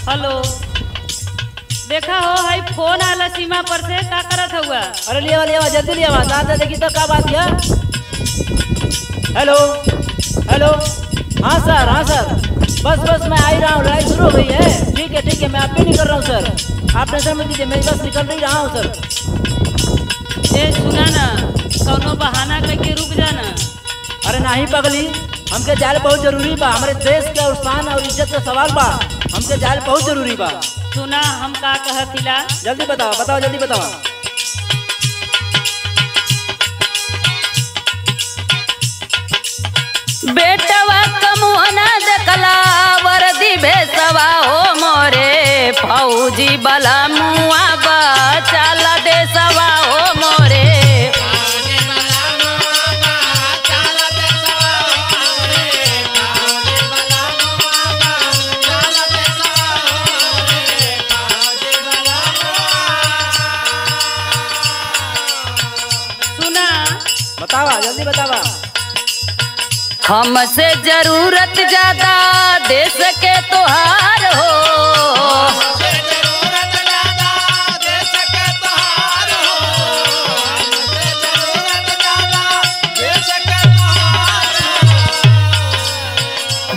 Hello, देखा हो हाई phone आला सीमा पर से का करत हुआ? अरे लिया जल्दी लिया दादा देखी तो क्या बात है। हेलो हेलो, हाँ सर, बस मैं आ ही रहा हूँ, लड़ाई शुरू हो गई है। ठीक है मैं आप भी नहीं कर रहा हूँ सर, आप टेंशन मत लीजिए, मैं बस निकल ही रहा हूँ सर। ए सुना ना, कौनो बहाना करके रुक जाना। अरे नहीं पगली, हमके जाल बहुत जरूरी बा, हमारे देश के और शान और इज्जत का सवाल बा, हमके जाल बहुत जरूरी बा। सुना हम का कहतिला, जल्दी बताओ जल्दी बताओ। बेटवा कमुहना देखला वर्दी भेसवा हो मोरे, फौजी बला मुआ बचाला देसवा हो मोरे। बतावा जल्दी बतावा। हमसे जरूरत ज्यादा देश के तोहार हो,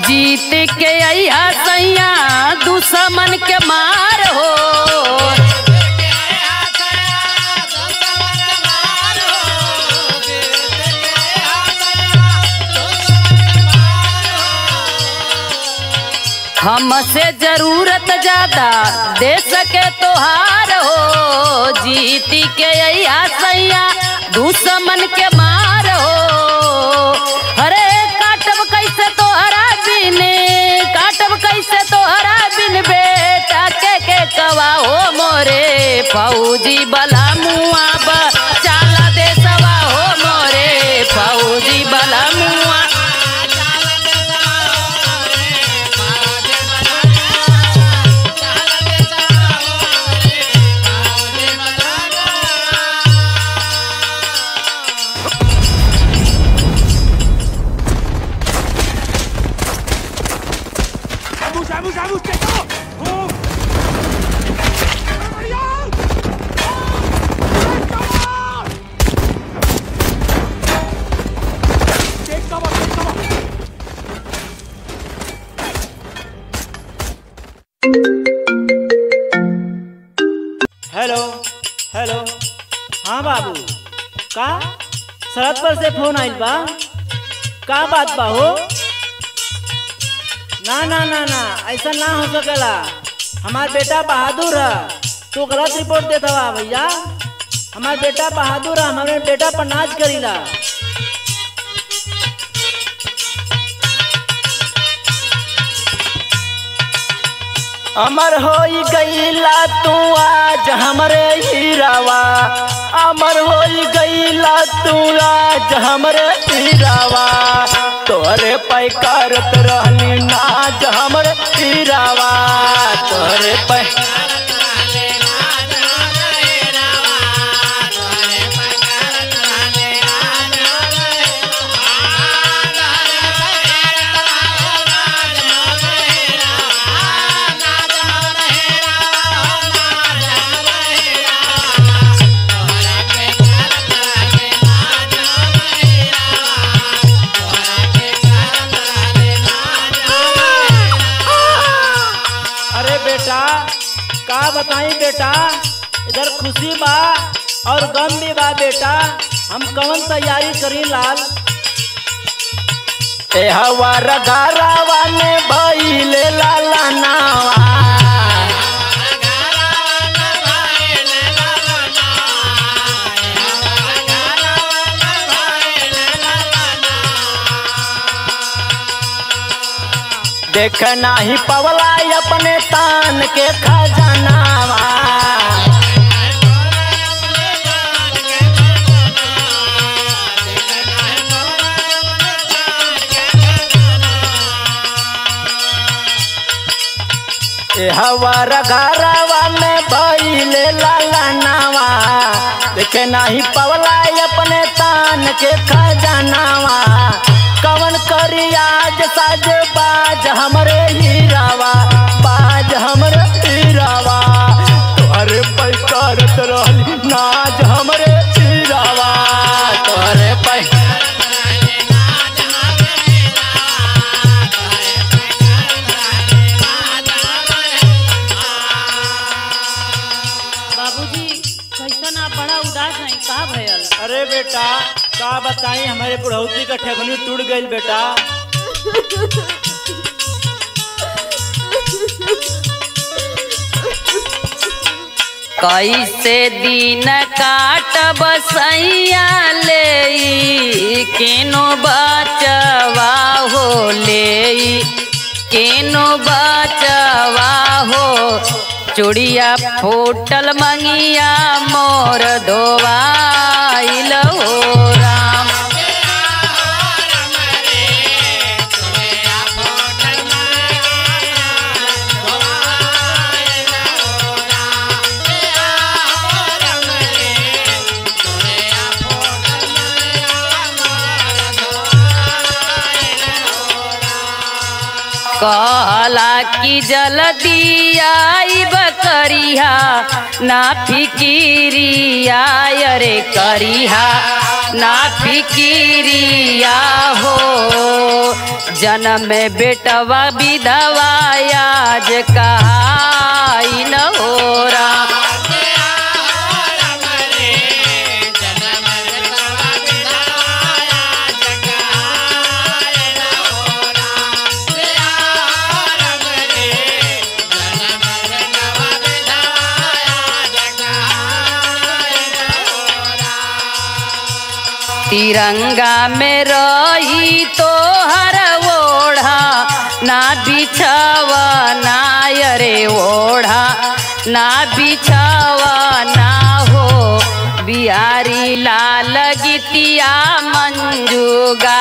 जीत के अइहा सैया दुश्मन के मार हो। हमसे जरूरत ज्यादा देश के तोहार हो, जीती के अइहा सैया दुश्मन के मार हो। अरे काटब कैसे तोहरा बिन बेटा के कवा हो मोरे, फौजी बला मुआ बचाला देसवा हो मोरे, फौजी बला मुआ। हेलो, हाँ बाबू, का सड़क पर से फोन आइल बा, का बात बा हो? ना ऐसा ना हो सकेला, हमार बेटा बहादुर है, तू गलत रिपोर्ट देता हुआ भैया। हमार बेटा बहादुर है, हमारे बेटा पर नाच करीला। अमर होई गईला तू आज हमरे हीरावा, अमर होई गईला तू आज हमरे हीरावा, तोहरे पे करत रहनी नाज हमरे हीरावा, तोहरे पे। का बताई बेटा, इधर खुशी बा और गम भी बा बेटा, हम कौन तैयारी करी लाल। ए हवा रगारावा ने भइले लाला नावा, देख नाही पवला अपने तान के खजानावा। हवा रगारावा में भइले लाला नावा, देखे नाही पवला अपने तान के खजानावा, कवन करी आज साज बाज हमरे हीरावा, बाज हमरे नहीं कहाँ भयल? अरे बेटा का बताई हमारे बुढ़ौती का ठेगनी टूट गई बेटा। कैसे दिन काट बसैया ले केनो बचवा हो ले केनो बचवा हो चूड़िया फूटल मंगिया मोर धोवाइल हो राम। कहला की जल्दी आइब करिहा ना फिकिरिया रे करिहा ना फिकिरिया हो जन्म में बेटवा विधवा आज कहाई न हो राम। तिरंगा में रही तो हर ओढ़ा ना बिछावा ना रे ओढ़ा ना बिछावा ना हो बिहारी लाल गीतिया मंजू गा